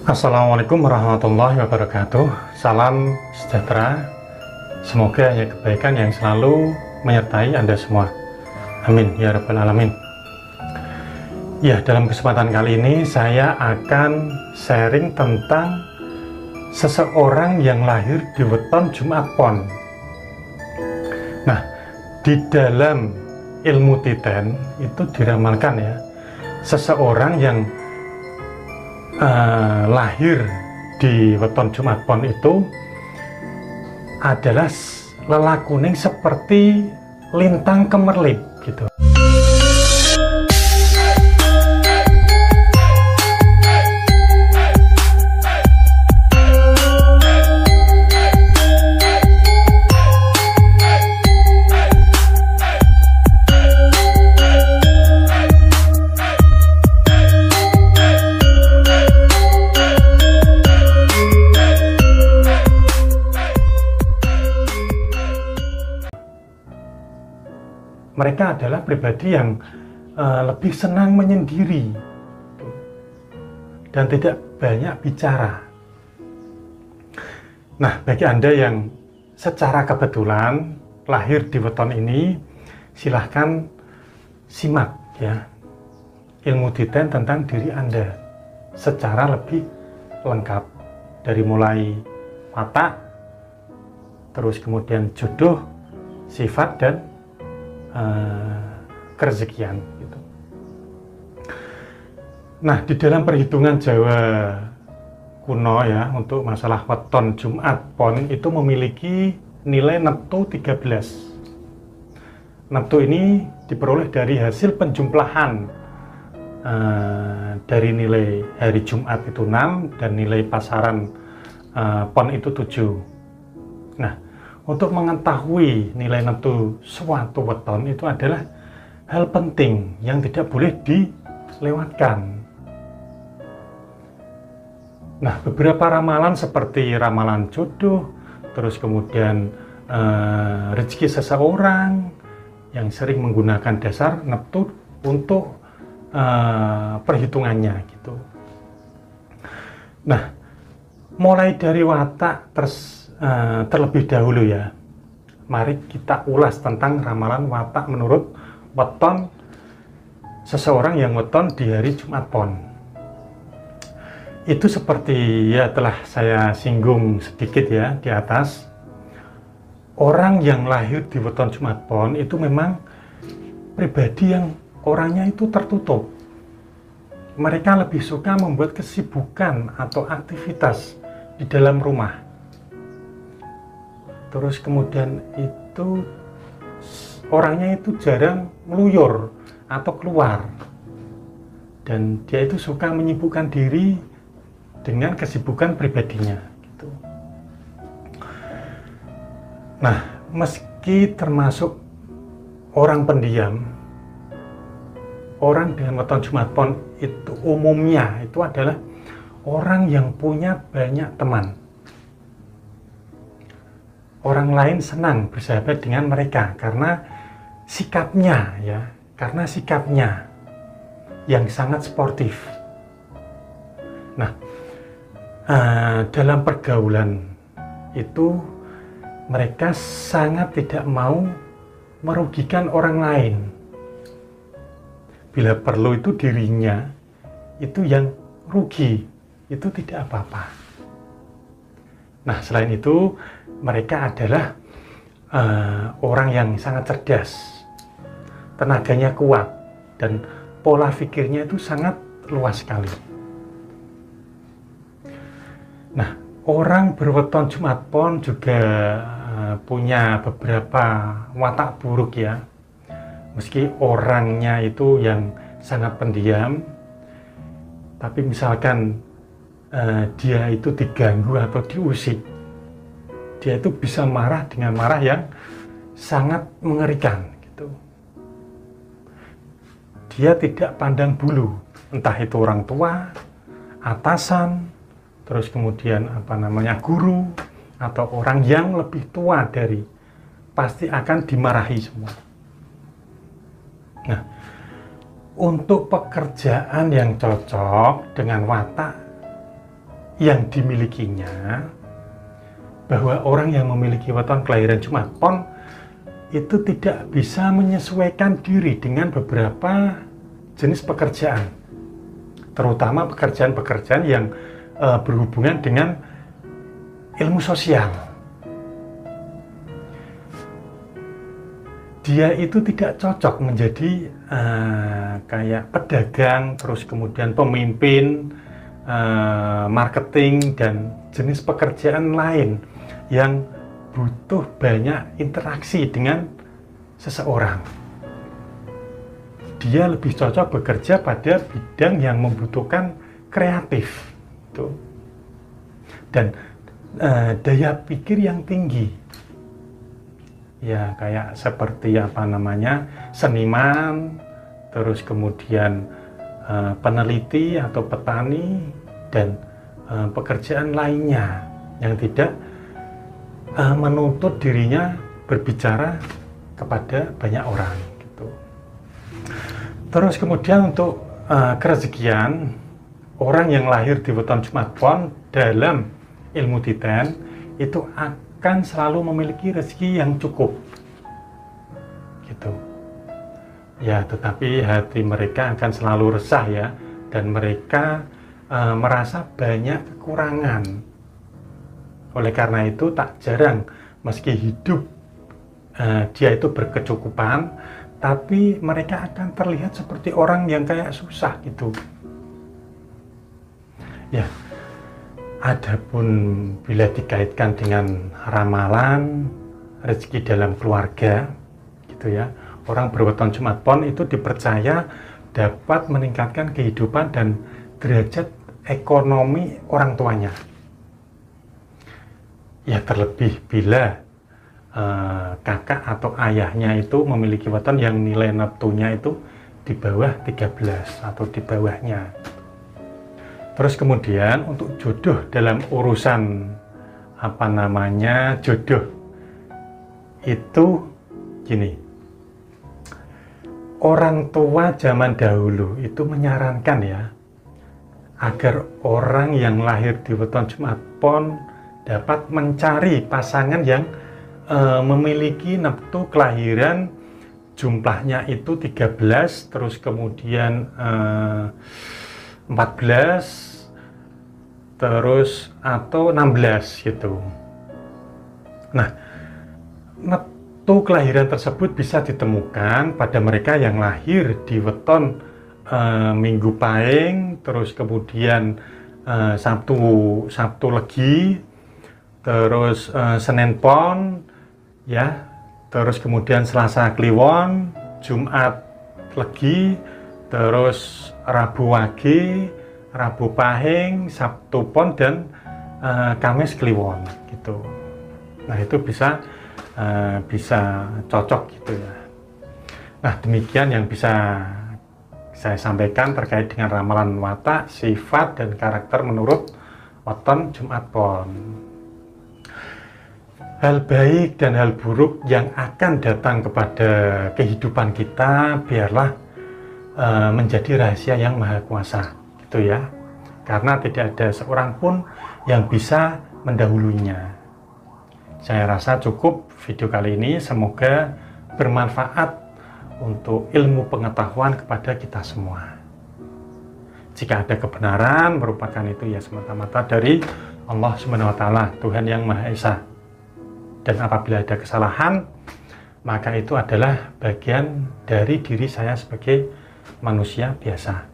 Assalamualaikum warahmatullahi wabarakatuh. Salam sejahtera. Semoga hanya kebaikan yang selalu menyertai Anda semua. Amin ya rabbal alamin. Ya, dalam kesempatan kali ini saya akan sharing tentang seseorang yang lahir di weton Jumat Pon. Nah, di dalam ilmu titen itu diramalkan ya, seseorang yang lahir di weton Jumat Pon itu adalah lelakuning seperti lintang kemerlip gitu. Mereka adalah pribadi yang lebih senang menyendiri dan tidak banyak bicara. Nah, bagi Anda yang secara kebetulan lahir di weton ini, silahkan simak ya ilmu titen tentang diri Anda secara lebih lengkap, dari mulai watak, terus kemudian jodoh, sifat, dan kerezekian gitu. Nah, di dalam perhitungan Jawa kuno ya, untuk masalah weton Jumat Pon itu memiliki nilai neptu 13. Neptu ini diperoleh dari hasil penjumlahan dari nilai hari Jumat itu 6 dan nilai pasaran Pon itu 7. Nah, untuk mengetahui nilai neptu suatu weton itu adalah hal penting yang tidak boleh dilewatkan. Nah, beberapa ramalan seperti ramalan jodoh, terus kemudian rezeki seseorang yang sering menggunakan dasar neptu untuk perhitungannya gitu. Nah, mulai dari watak terlebih dahulu ya, mari kita ulas tentang ramalan watak menurut weton seseorang yang weton di hari Jumat Pon. Itu seperti ya telah saya singgung sedikit ya di atas, orang yang lahir di weton Jumat Pon itu memang pribadi yang orangnya itu tertutup. Mereka lebih suka membuat kesibukan atau aktivitas di dalam rumah. Terus kemudian itu orangnya itu jarang meluyur atau keluar, dan dia itu suka menyibukkan diri dengan kesibukan pribadinya gitu. Nah, meski termasuk orang pendiam, orang dengan weton Jumat Pon itu umumnya itu adalah orang yang punya banyak teman. Orang lain senang bersahabat dengan mereka karena sikapnya ya, yang sangat sportif. Nah, dalam pergaulan itu mereka sangat tidak mau merugikan orang lain. Bila perlu itu dirinya itu yang rugi, itu tidak apa-apa. Nah, selain itu mereka adalah orang yang sangat cerdas, tenaganya kuat, dan pola pikirnya itu sangat luas sekali. Nah, orang berweton Jumat Pon juga punya beberapa watak buruk ya. Meski orangnya itu yang sangat pendiam, tapi misalkan dia itu diganggu atau diusik, dia itu bisa marah dengan marah yang sangat mengerikan gitu. Dia tidak pandang bulu, entah itu orang tua, atasan, terus kemudian guru, atau orang yang lebih tua dari, pasti akan dimarahi semua. Nah, untuk pekerjaan yang cocok dengan watak yang dimilikinya, bahwa orang yang memiliki weton kelahiran Jumat Pon itu tidak bisa menyesuaikan diri dengan beberapa jenis pekerjaan, terutama pekerjaan-pekerjaan yang berhubungan dengan ilmu sosial. Dia itu tidak cocok menjadi kayak pedagang, terus kemudian pemimpin, marketing, dan jenis pekerjaan lain yang butuh banyak interaksi dengan seseorang. Dia lebih cocok bekerja pada bidang yang membutuhkan kreatif, dan daya pikir yang tinggi. Ya, kayak seperti seniman, terus kemudian peneliti atau petani, dan pekerjaan lainnya yang tidak menuntut dirinya berbicara kepada banyak orang gitu. Terus kemudian untuk kerezekian, orang yang lahir di weton Jumat Pon dalam ilmu titen itu akan selalu memiliki rezeki yang cukup gitu ya, tetapi hati mereka akan selalu resah ya, dan mereka merasa banyak kekurangan. Oleh karena itu tak jarang meski hidup dia itu berkecukupan, tapi mereka akan terlihat seperti orang yang kayak susah gitu ya. Adapun bila dikaitkan dengan ramalan rezeki dalam keluarga gitu ya, orang berweton Jumat Pon itu dipercaya dapat meningkatkan kehidupan dan derajat ekonomi orang tuanya. Ya, terlebih bila kakak atau ayahnya itu memiliki weton yang nilai neptunya itu di bawah 13 atau di bawahnya. Terus kemudian untuk jodoh dalam urusan jodoh itu gini, orang tua zaman dahulu itu menyarankan ya, agar orang yang lahir di weton Jumat Pon dapat mencari pasangan yang memiliki neptu kelahiran jumlahnya itu 13, terus kemudian 14, terus atau 16 gitu. Nah, neptu kelahiran tersebut bisa ditemukan pada mereka yang lahir di weton Minggu Pahing, terus kemudian Sabtu Legi, terus Senin Pon ya, terus kemudian Selasa Kliwon, Jumat Legi, terus Rabu Wage, Rabu Pahing, Sabtu Pon, dan Kamis Kliwon gitu. Nah, itu bisa cocok gitu ya. Nah, demikian yang bisa saya sampaikan terkait dengan ramalan watak, sifat, dan karakter menurut weton Jumat Pon. Hal baik dan hal buruk yang akan datang kepada kehidupan kita biarlah menjadi rahasia yang maha kuasa gitu ya, karena tidak ada seorang pun yang bisa mendahulunya. Saya rasa cukup video kali ini, semoga bermanfaat untuk ilmu pengetahuan kepada kita semua. Jika ada kebenaran, merupakan itu ya semata-mata dari Allah Subhanahu wa Ta'ala, Tuhan yang Maha Esa. Dan apabila ada kesalahan, maka itu adalah bagian dari diri saya sebagai manusia biasa.